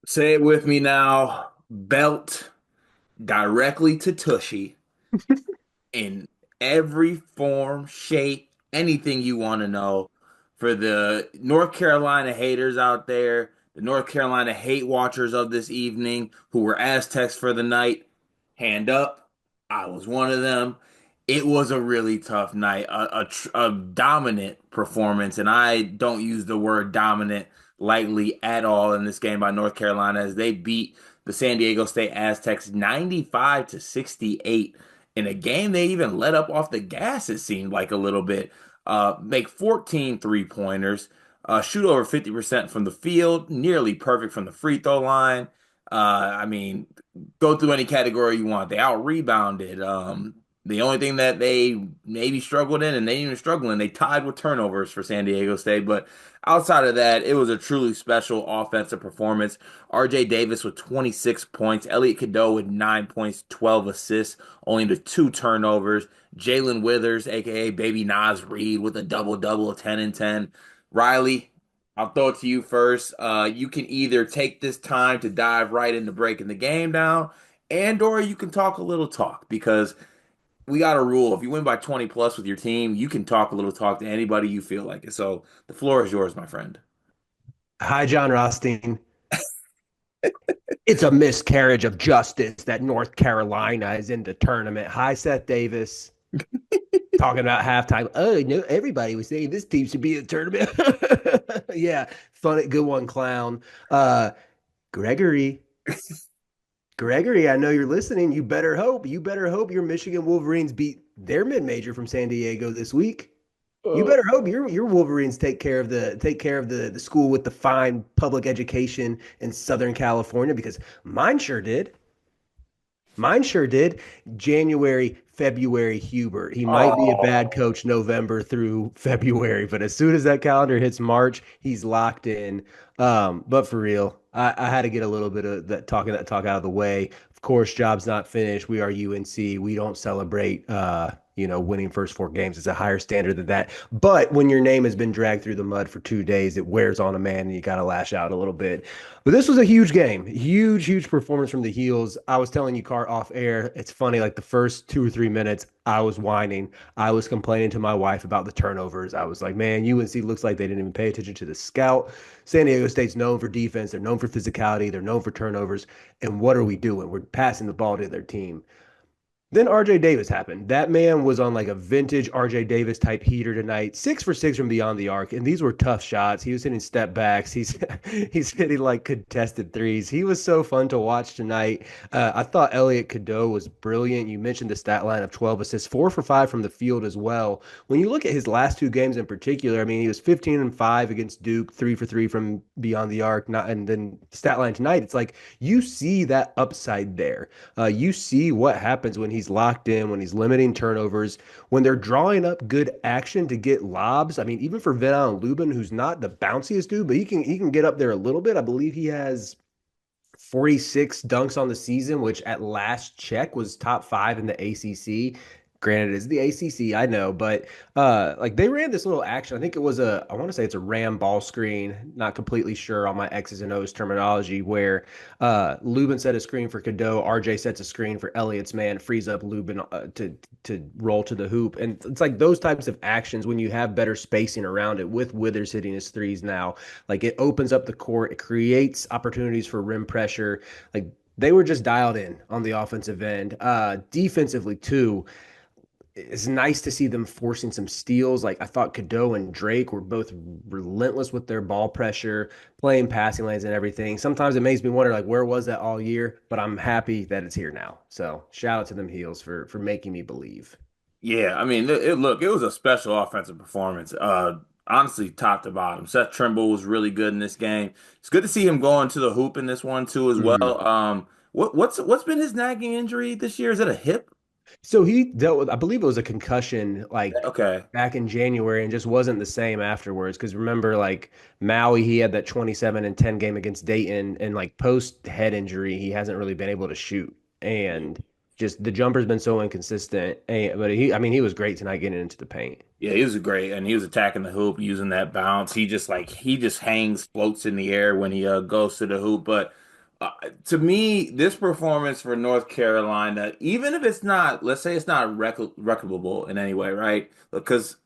Say it with me now. Belt directly to Tushy in every form, shape, anything you want to know. For the North Carolina haters out there, the North Carolina hate watchers of this evening who were Aztecs for the night, hand up. I was one of them. It was a really tough night, a dominant performance, and I don't use the word dominant lightly at all in this game by North Carolina as they beat the San Diego State Aztecs 95 to 68 in a game they even let up off the gas, it seemed like a little bit. Make 14 three-pointers, shoot over 50% from the field, nearly perfect from the free throw line. I mean, go through any category you want. They out rebounded. The only thing that they maybe struggled in, and they didn't even struggle in, they tied with turnovers for San Diego State. But outside of that, it was a truly special offensive performance. RJ Davis with 26 points, Elliot Cadeau with 9 points, 12 assists, only to two turnovers. Jalen Withers, aka Baby Nas Reed, with a double double, 10 and 10. Riley, I'll throw it to you first. You can either take this time to dive right into breaking the game down, and or you can talk a little talk because we got a rule. If you win by 20 plus with your team, you can talk a little talk to anybody you feel like it. So the floor is yours, my friend. Hi, John Rothstein. It's a miscarriage of justice that North Carolina is in the tournament. Hi, Seth Davis. Talking about halftime. Oh, no, everybody was saying this team should be in the tournament. Yeah, funny, good one, clown. Uh, Gregory, Gregory, I know you're listening. You better hope your Michigan Wolverines beat their mid-major from San Diego this week. You better hope your Wolverines take care of the school with the fine public education in Southern California because mine sure did. Mine sure did. January, February, Hubert. He might be a bad Oh, coach November through February, but as soon as that calendar hits March, he's locked in. But for real, I had to get a little bit of that talk out of the way. Of course, job's not finished. We are UNC. We don't celebrate winning first four games. It's a higher standard than that. But when your name has been dragged through the mud for 2 days, it wears on a man and you got to lash out a little bit. But this was a huge game. Huge, huge performance from the Heels. I was telling you, Cart, off air. It's funny, like the first 2 or 3 minutes, I was whining. I was complaining to my wife about the turnovers. I was like, man, UNC looks like they didn't even pay attention to the scout. San Diego State's known for defense. They're known for physicality. They're known for turnovers. And what are we doing? We're passing the ball to their team. Then RJ Davis happened. That man was on like a vintage RJ Davis type heater tonight. 6 for 6 from beyond the arc, and these were tough shots. He was hitting step backs. He's hitting like contested threes. He was so fun to watch tonight. I thought Elliot Cadeau was brilliant. You mentioned the stat line of 12 assists, 4 for 5 from the field as well. When you look at his last two games in particular, I mean, he was 15 and 5 against Duke, 3 for 3 from beyond the arc. Not and then stat line tonight. It's like you see that upside there. You see what happens when he's locked in, when he's limiting turnovers, when they're drawing up good action to get lobs. I mean, even for Venon Lubin, who's not the bounciest dude, but he can get up there a little bit. I believe he has 46 dunks on the season, which at last check was top five in the ACC. Granted, it's the ACC, I know, but like they ran this little action. I think it was I want to say it's a ram ball screen. Not completely sure on my X's and O's terminology. Where Lubin set a screen for Cadeau, RJ sets a screen for Elliott's man, frees up Lubin to roll to the hoop, and it's like those types of actions when you have better spacing around it with Withers hitting his threes now. Like it opens up the court, it creates opportunities for rim pressure. Like they were just dialed in on the offensive end. Defensively too, it's nice to see them forcing some steals. Like I thought Cadeau and Drake were both relentless with their ball pressure, playing passing lanes and everything. Sometimes it makes me wonder like where was that all year? But I'm happy that it's here now. So shout out to them Heels for making me believe. yeah. I mean, look, it was a special offensive performance. Honestly, top to bottom. Seth Trimble was really good in this game. It's good to see him going to the hoop in this one too as Mhm. well. What's been his nagging injury this year? Is it a hip? So he dealt with, I believe it was a concussion like Okay. back in January and just wasn't the same afterwards. Because remember, like Maui, he had that 27 and 10 game against Dayton, and like post head injury, he hasn't really been able to shoot. And just the jumper's been so inconsistent. But I mean, he was great tonight getting into the paint. Yeah, he was great, and he was attacking the hoop using that bounce. He just hangs, floats in the air when he goes to the hoop. But uh, to me, this performance for North Carolina, even if it's not, let's say it's not replicable in any way, right? Because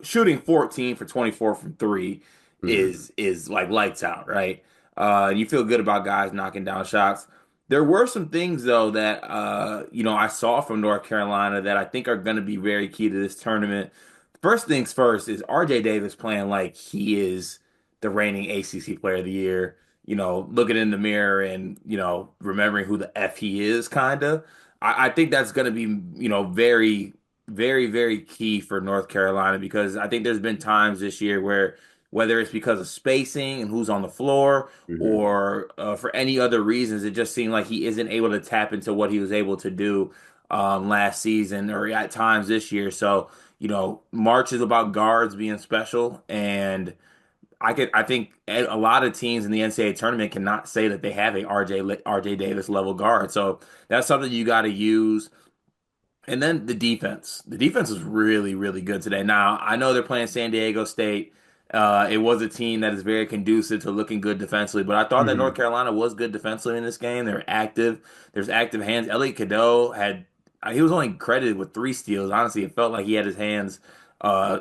shooting 14 for 24 from three Mhm. is like lights out, right? You feel good about guys knocking down shots. There were some things though that I saw from North Carolina that I think are going to be very key to this tournament. First things first is RJ Davis playing like he is the reigning ACC Player of the Year, looking in the mirror and, remembering who the F he is, kind of. I think that's going to be, very, very, very key for North Carolina because I think there's been times this year where, whether it's because of spacing and who's on the floor Mhm. or for any other reasons, it just seemed like he isn't able to tap into what he was able to do last season or at times this year. So, March is about guards being special and I think a lot of teams in the NCAA tournament cannot say that they have a RJ Davis level guard. So that's something you got to use. And then the defense. The defense is really, really good today. Now, I know they're playing San Diego State. It was a team that is very conducive to looking good defensively, but I thought that North Mhm. Carolina was good defensively in this game. They're active. There's active hands. Elliot Cadeau he was only credited with 3 steals. Honestly, it felt like he had his hands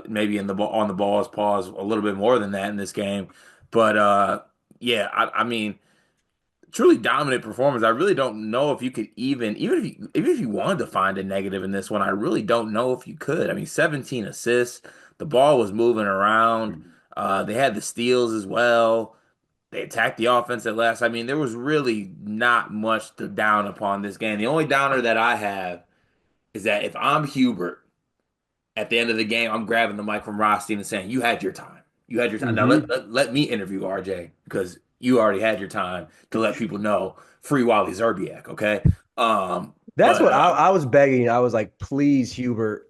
maybe in the ball on the ball's paws a little bit more than that in this game. But yeah, I mean truly dominant performance. I really don't know if you could even if you wanted to find a negative in this one, I really don't know if you could. I mean, 17 assists, the ball was moving around. Mhm. They had the steals as well. They attacked the offense at last. I mean, there was really not much to down upon this game. The only downer that I have is that if I'm Hubert at the end of the game, I'm grabbing the mic from Rothstein and saying, "You had your time. You had your time. Now let, Mhm. let, let me interview RJ because you already had your time to let people know free Wally Zerbiak." Okay. Um, That's but what I was begging. I was like, please, Hubert,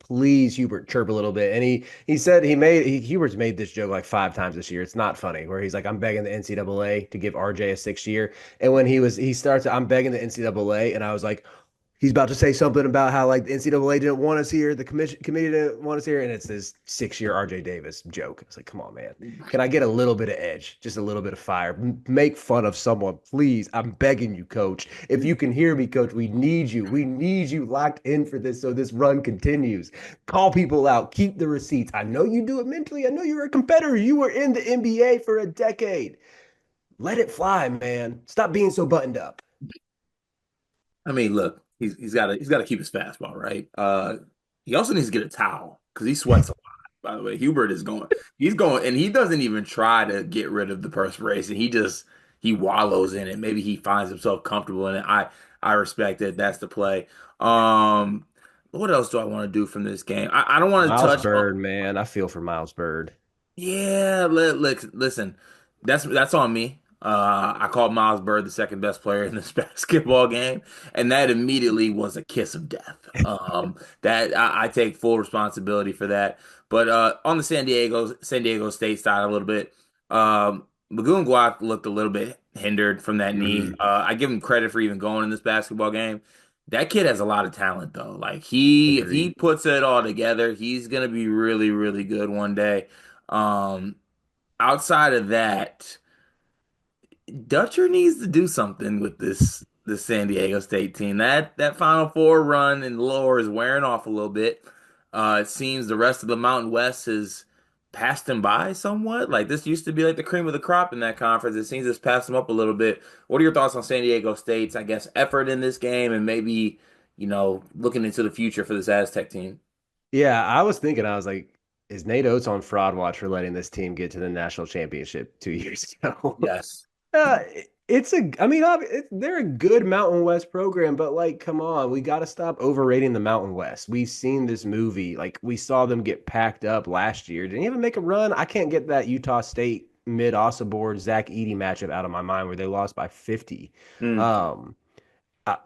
chirp a little bit. And he said Hubert's made this joke like 5 times this year. It's not funny, where he's like, I'm begging the NCAA to give RJ a 6 year. And when he starts, I'm begging the NCAA, and I was like, he's about to say something about how like the NCAA didn't want us here, the committee didn't want us here, and it's this 6 year RJ Davis joke. It's like, come on, man. Can I get a little bit of edge, just a little bit of fire? Make fun of someone, please. I'm begging you, coach. If you can hear me, coach, we need you. We need you locked in for this so this run continues. Call people out. Keep the receipts. I know you do it mentally. I know you're a competitor. You were in the NBA for a decade. Let it fly, man. Stop being so buttoned up. I mean, look, he's got to keep his fastball right. He also needs to get a towel because he sweats a lot. By the way, Hubert he's going, and he doesn't even try to get rid of the perspiration. He wallows in it. Maybe he finds himself comfortable in it. I respect it. That's the play. Um, what else do I want to do from this game? I don't want to Miles touch. Bird, man. I feel for Miles Bird. Yeah, listen, that's on me. I called Miles Bird the second best player in this basketball game, and that immediately was a kiss of death. That I take full responsibility for that. But on the San Diego State side a little bit, Magoon looked a little bit hindered from that knee. Hmm. I give him credit for even going in this basketball game. That kid has a lot of talent though. Like if he Agreed. puts it all together, he's gonna be really, really good one day. Um, Outside of that, Dutcher needs to do something with this San Diego State team. That Final Four run and lower is wearing off a little bit. It seems the rest of the Mountain West has passed him by somewhat. Like this used to be like the cream of the crop in that conference. It seems it's passed him up a little bit. What are your thoughts on San Diego State's, I guess, effort in this game and maybe, looking into the future for this Aztec team? Yeah, I was thinking, I was like, is Nate Oates on fraud watch for letting this team get to the national championship 2 years ago? Yes. uh, I mean, they're a good Mountain West program, but like, come on, we got to stop overrating the Mountain West. We've seen this movie. Like, we saw them get packed up last year. Didn't even make a run. I can't get that Utah State mid-Asa board Zach Edey matchup out of my mind where they lost by 50. Mm. Um,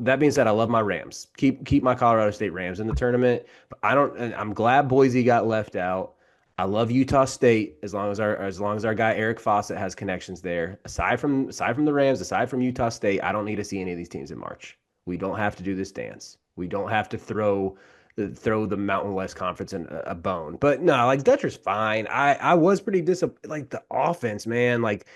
that being said, I love my Rams. Keep my Colorado State Rams in the tournament. But I don't. And I'm glad Boise got left out. I love Utah State as long as our guy Eric Fawcett has connections there. Aside from the Rams, aside from Utah State, I don't need to see any of these teams in March. We don't have to do this dance. We don't have to throw the Mountain West Conference in a bone. But no, like Dutcher's fine. I was pretty disappointed. Like the offense, man. Like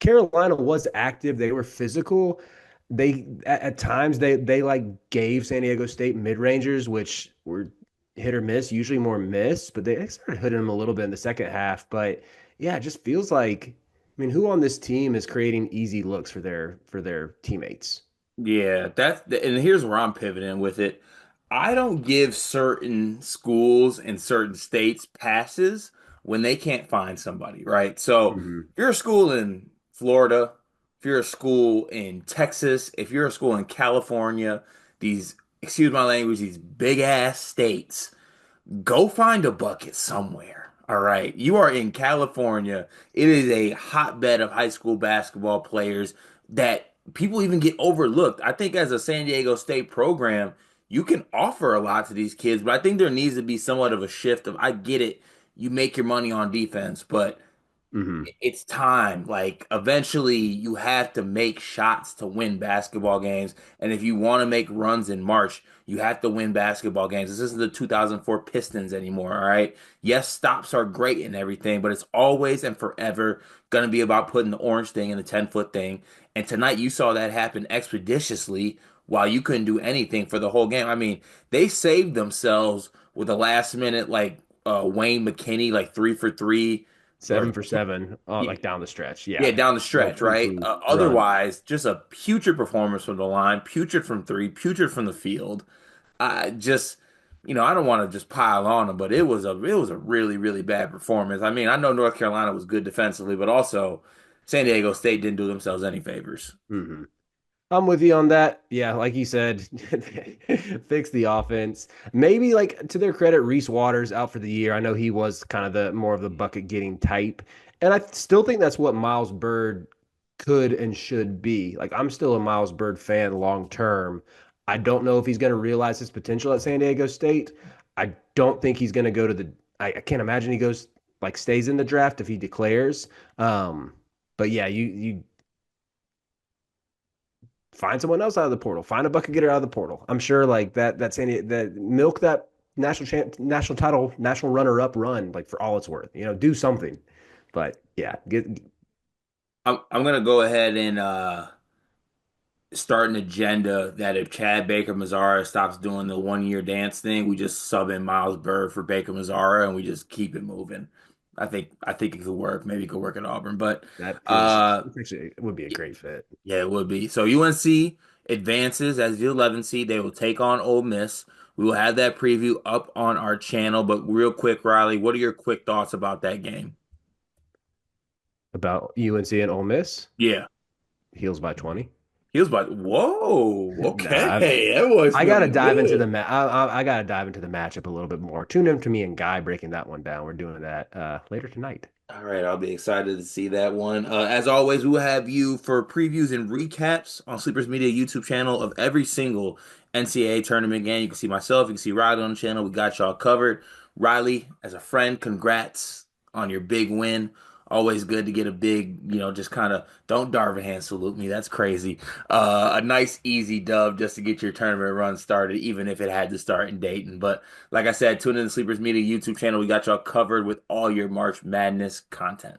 Carolina was active. They were physical. They at times they like gave San Diego State mid-rangers, which were hit or miss, usually more miss, but they started hitting them a little bit in the second half. But yeah, it just feels like, I mean, who on this team is creating easy looks for their teammates? Yeah, and here's where I'm pivoting with it. I don't give certain schools and certain states passes when they can't find somebody, right? So Hmm. if you're a school in Florida, if you're a school in Texas, if you're a school in California, these, excuse my language, these big ass states, go find a bucket somewhere. All right. You are in California. It is a hotbed of high school basketball players that people even get overlooked. I think as a San Diego State program, you can offer a lot to these kids, but I think there needs to be somewhat of a shift of I get it. You make your money on defense, but Hmm. it's time. Like eventually you have to make shots to win basketball games. And if you want to make runs in March, you have to win basketball games. This isn't the 2004 Pistons anymore, all right? Yes, stops are great and everything, but it's always and forever going to be about putting the orange thing in the 10-foot thing. And tonight you saw that happen expeditiously while you couldn't do anything for the whole game. I mean, they saved themselves with a last minute like Wayne McKinney like 3 for 3 or 7 for 7, yeah, like down the stretch. yeah, Yeah, down the real stretch, free right? food run. Otherwise, just a putrid performance from the line, putrid from three, putrid from the field. I just, I don't want to just pile on them, but it was a really really bad performance. I mean, I know North Carolina was good defensively, but also San Diego State didn't do themselves any favors. Hmm. I'm with you on that. Yeah, like you said, fix the offense. Maybe like to their credit, Reese Waters out for the year. I know he was kind of the more of the bucket getting type. And I still think that's what Miles Bird could and should be. Like I'm still a Miles Bird fan long term. I don't know if he's going to realize his potential at San Diego State. I don't think he's going to go to the I can't imagine he goes like stays in the draft if he declares. Um, but yeah, you find someone else out of the portal. Find a bucket getter out of the portal. I'm sure like that Sandy that milk that national title, national runner up run like for all it's worth. Do something. But yeah, get I'm gonna go ahead and start an agenda that if Chad Baker Mazara stops doing the 1 year dance thing, we just sub in Miles Bird for Baker Mazara and we just keep it moving. I think it could work. Maybe it could work at Auburn, but that is uh it's actually it would be a great fit. yeah, it would be. So UNC advances as the 11th seed. They will take on Ole Miss. We will have that preview up on our channel, but real quick, Riley, what are your quick thoughts about that game? About UNC and Ole Miss, Yeah. heels by 20. He was like, whoa, Nah, okay. That boy's I gotta feeling dive into the good. I gotta dive into the matchup a little bit more. Tune in to me and Guy breaking that one down. We're doing that later tonight. All right, I'll be excited to see that one. As always, we will have you for previews and recaps on Sleepers Media YouTube channel of every single NCAA tournament game. You can see myself, you can see Riley on the channel. We got y'all covered. Riley, as a friend, congrats on your big win. Always good to get a big, just kind of don't Darvin hand salute me. That's crazy. A nice easy dub just to get your tournament run started, even if it had to start in Dayton. But like I said, tune in to Sleepers Media YouTube channel. We got y'all covered with all your March Madness content.